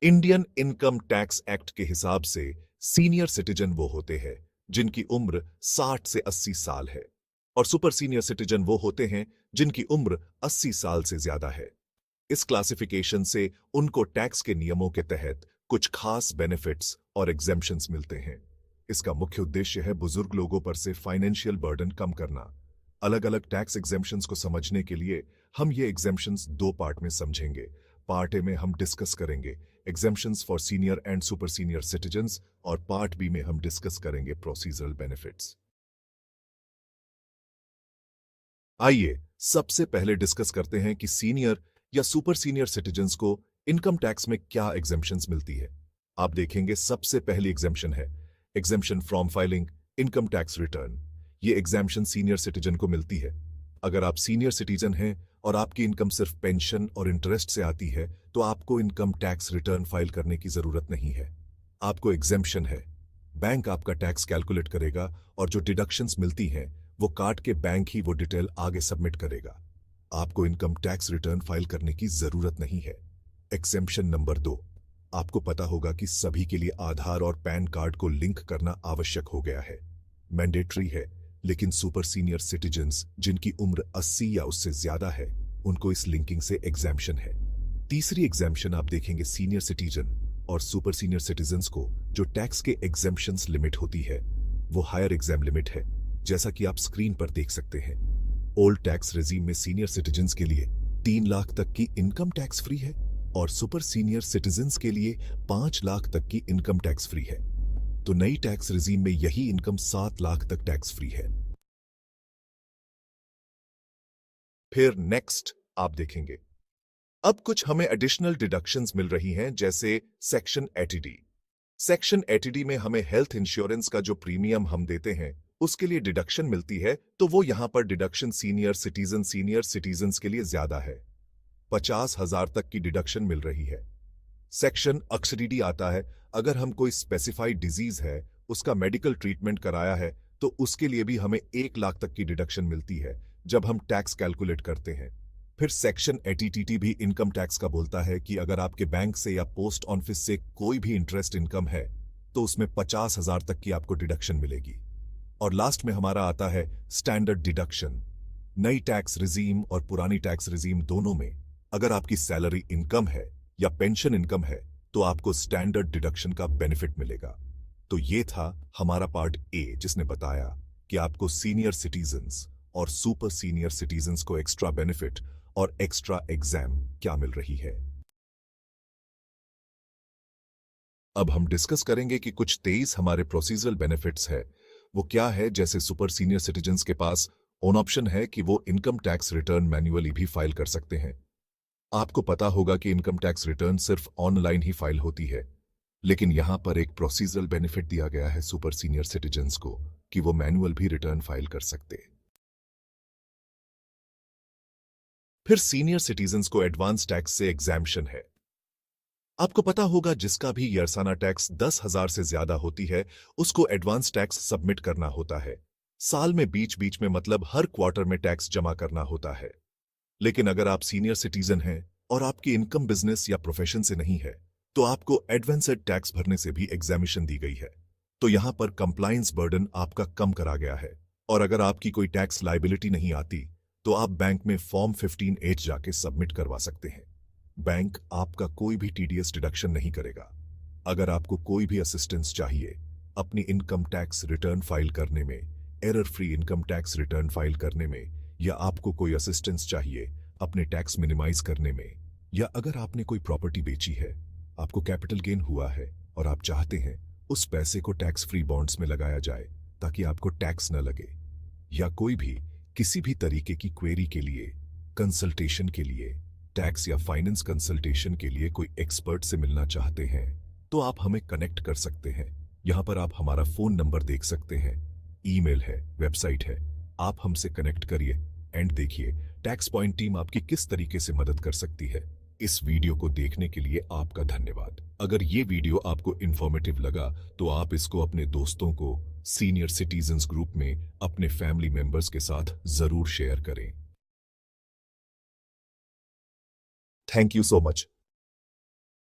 Indian income tax act के हिसाब से सीनियर सिटीजन वो होते हैं जिनकी उम्र 60 से 80 साल है और सुपर सीनियर सिटीजन वो होते हैं जिनकी उम्र 80 साल से ज्यादा है। इस क्लासिफिकेशन से उनको टैक्स के नियमों के तहत कुछ खास बेनिफिट्स और एग्जेम्पशंस मिलते हैं। इसका मुख्य उद्देश्य है बुजुर्ग लोगों पर से फाइनेंशियल बर्डन कम करना। अलग अलग टैक्स एग्जेम्पशंस को समझने के लिए हम ये एग्जेम्पशंस दो पार्ट में समझेंगे। पार्ट ए में हम डिस्कस करेंगे exemptions for senior and super senior citizens और पार्ट बी में हम डिस्कस करेंगे प्रोसीजरल बेनिफिट्स। आइए सबसे पहले डिस्कस करते हैं कि सीनियर या सुपर सीनियर सिटीजन्स को इनकम टैक्स में क्या एग्जेम्पशंस मिलती है। आप देखेंगे सबसे पहली एग्जेम्पशन है exemption from filing income tax return. ये एग्जेम्पशन सीनियर सिटीजन को मिलती है। अगर आप सीनियर सिटीजन हैं और आपकी इनकम सिर्फ पेंशन और इंटरेस्ट से आती है तो आपको इनकम टैक्स रिटर्न फाइल करने की जरूरत नहीं है। आपको एग्जेम्पशन है। बैंक आपका टैक्स कैलकुलेट करेगा और जो डिडक्शंस मिलती हैं वो काट के बैंक ही वो डिटेल आगे सबमिट करेगा। आपको इनकम टैक्स रिटर्न फाइल करने की जरूरत नहीं है। एग्जेम्पशन नंबर 2, आपको पता होगा कि सभी के लिए आधार और पैन कार्ड को लिंक करना आवश्यक हो गया है, मैंडेटरी है। लेकिन सुपर सीनियर सिटीजन्स जिनकी उम्र 80 या उससे ज्यादा है उनको इस लिंकिंग से एग्जेम्पशन है। तीसरी एग्जेम्पशन आप देखेंगे सीनियर सिटीजन और सुपर सीनियर सिटीजन्स को जो टैक्स के एग्जेम्पशंस लिमिट होती है वो हायर एग्जाम लिमिट है, जैसा कि आप स्क्रीन पर देख सकते हैं। ओल्ड टैक्स रेजीम में सीनियर सिटीजन्स के लिए 3 लाख तक की इनकम टैक्स फ्री है और सुपर सीनियर सिटीजन्स के लिए 5 लाख तक की इनकम टैक्स फ्री है। तो नई टैक्स रेजीम में यही इनकम 7 लाख तक टैक्स फ्री है। फिर नेक्स्ट आप देखेंगे अब कुछ हमें एडिशनल डिडक्शंस मिल रही हैं, जैसे सेक्शन 80D। सेक्शन 80D में हमें हेल्थ इंश्योरेंस का जो प्रीमियम हम देते हैं उसके लिए डिडक्शन मिलती है, तो वो यहां पर डिडक्शन सीनियर सिटीजन्स के लिए ज्यादा है। 50,000 तक की डिडक्शन मिल रही है। सेक्शन 80D आता है अगर हम कोई स्पेसिफाइड डिजीज है उसका मेडिकल ट्रीटमेंट कराया है तो उसके लिए भी हमें 1 लाख तक की डिडक्शन मिलती है जब हम टैक्स कैलकुलेट करते हैं। फिर सेक्शन 80TT भी इनकम टैक्स का बोलता है कि अगर आपके बैंक से या पोस्ट ऑफिस से कोई भी इंटरेस्ट इनकम है तो उसमें 50,000 तक की आपको डिडक्शन मिलेगी। और लास्ट में हमारा आता है स्टैंडर्ड डिडक्शन। नई टैक्स रिजीम और पुरानी टैक्स रिजीम दोनों में अगर आपकी सैलरी इनकम है या पेंशन इनकम है तो आपको स्टैंडर्ड डिडक्शन का बेनिफिट मिलेगा। तो ये था हमारा पार्ट ए जिसने बताया कि आपको सीनियर सिटीजन्स और सुपर सीनियर सिटीजन्स को एक्स्ट्रा बेनिफिट और एक्स्ट्रा एग्जाम क्या मिल रही है। अब हम डिस्कस करेंगे कि कुछ 23 हमारे प्रोसीजरल बेनिफिट्स है वो क्या है। जैसे सुपर सीनियर सिटीजन्स के पास ऑन ऑप्शन है कि वो इनकम टैक्स रिटर्न मैन्युअली भी फाइल कर सकते हैं। आपको पता होगा कि इनकम टैक्स रिटर्न सिर्फ ऑनलाइन ही फाइल होती है, लेकिन यहां पर एक प्रोसीजरल बेनिफिट दिया गया है सुपर सीनियर सिटीजन्स को कि वो मैनुअल भी रिटर्न फाइल कर सकते। फिर सीनियर सिटीजन्स को एडवांस टैक्स से एग्जैम्पशन है। आपको पता होगा जिसका भी यरसाना टैक्स 10,000 से ज्यादा होती है उसको एडवांस टैक्स सबमिट करना होता है। साल में बीच बीच में मतलब हर क्वार्टर में टैक्स जमा करना होता है। लेकिन अगर आप सीनियर सिटीजन हैं और आपकी इनकम बिजनेस या प्रोफेशन से नहीं है तो आपको एडवांस्ड टैक्स भरने से भी एग्जामिशन दी गई है। तो यहां पर कंप्लायंस बर्डन आपका कम करा गया है। और अगर आपकी कोई टैक्स लायबिलिटी नहीं आती तो आप बैंक में फॉर्म 15H जाके सबमिट करवा सकते हैं। बैंक आपका कोई भी टीडीएस डिडक्शन नहीं करेगा। अगर आपको कोई भी असिस्टेंस चाहिए अपनी इनकम टैक्स रिटर्न फाइल करने में, error free income tax return file करने में, या आपको कोई असिस्टेंस चाहिए अपने टैक्स मिनिमाइज करने में, या अगर आपने कोई प्रॉपर्टी बेची है, आपको कैपिटल गेन हुआ है और आप चाहते हैं उस पैसे को टैक्स फ्री बॉन्ड्स में लगाया जाए ताकि आपको टैक्स न लगे, या कोई भी किसी भी तरीके की क्वेरी के लिए, कंसल्टेशन के लिए, टैक्स या फाइनेंस कंसल्टेशन के लिए कोई एक्सपर्ट से मिलना चाहते हैं तो आप हमें कनेक्ट कर सकते हैं। यहां पर आप हमारा फोन नंबर देख सकते हैं, ईमेल है, वेबसाइट है। आप हमसे कनेक्ट करिए एंड देखिए टैक्स पॉइंट टीम आपकी किस तरीके से मदद कर सकती है। इस वीडियो को देखने के लिए आपका धन्यवाद। अगर ये वीडियो आपको इंफॉर्मेटिव लगा तो आप इसको अपने दोस्तों को सीनियर सिटीजन्स ग्रुप में अपने फैमिली मेंबर्स के साथ जरूर शेयर करें। Thank you so much.